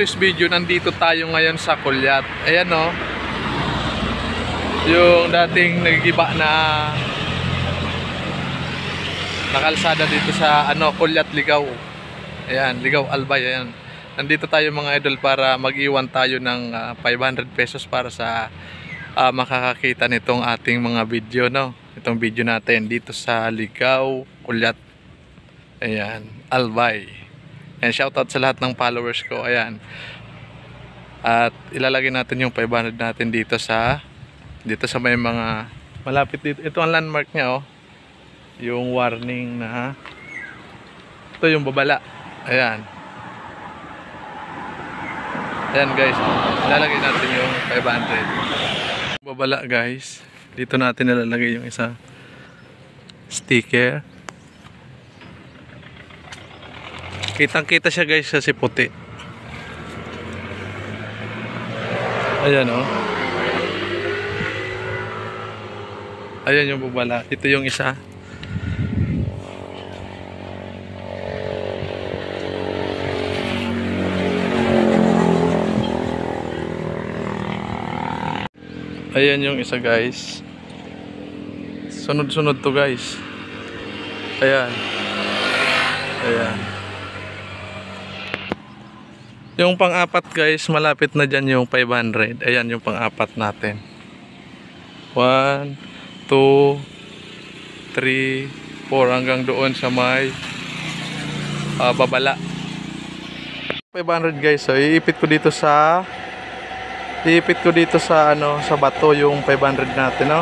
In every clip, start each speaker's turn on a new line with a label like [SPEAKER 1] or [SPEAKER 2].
[SPEAKER 1] today's video, nandito tayo ngayon sa Kulyat. Ayan o, yung dating nagigiba na kalsada dito sa Kulyat, Ligaw. Ayan, Ligaw, Albay. Ayan, nandito tayo mga idol para mag-iwan tayo ng 500 pesos para sa makakakita nitong ating mga video, no? Itong video natin dito sa Ligaw, Kulyat. Ayan, Albay. And shoutout sa lahat ng followers ko. Ayan. At ilalagay natin yung 500 natin dito sa may mga malapit dito. Ito ang landmark niya, oh. Yung warning na ito yung babala. Ayan. Ayan guys, ilalagay natin yung 500. Babala guys. Dito natin ilalagay yung isa sticker. Kitang-kita siya guys kasi puti. Ayan oh. Ayan yung babala. Ito yung isa. Ayan yung isa guys. Sunod-sunod to guys. Ayan. Ayan. Yung pang-apat guys, malapit na dyan yung 500. Ayan yung pang-apat natin. 1, 2, 3, 4 hanggang doon sa may babala. 500 guys. So iipit ko dito sa sa bato yung 500 natin, no?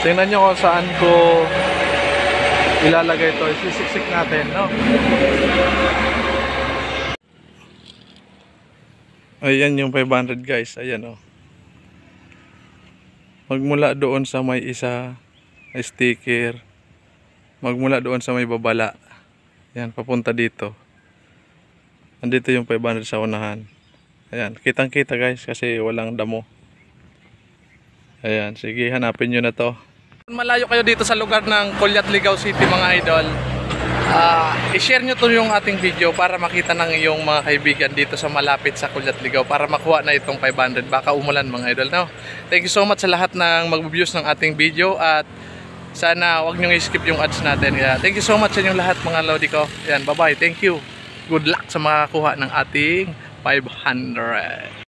[SPEAKER 1] Tingnan nyo kung saan ko ilalagay ito. Isisiksik natin, no? Ayan yung 500 guys. Ayan oh. Magmula doon sa may isa sticker. Magmula doon sa may babala. Ayan, papunta dito. Andito yung 500 sa unahan. Ayan, kitang-kita guys kasi walang damo. Ayan, sige hanapin nyo na to. Malayo kayo dito sa lugar ng Kulyat, Ligaw City mga idol. I-share nyo to yung ating video para makita ng iyong mga kaibigan dito sa malapit sa Kulyat, Ligaw para makuha na itong 500. Baka umulan mga idol, no? Thank you so much sa lahat ng mag-views ng ating video at sana wag nyo i-skip yung ads natin. Thank you so much sa inyong lahat mga lodi ko. Ayan, bye bye, thank you. Good luck sa makakuha ng ating 500.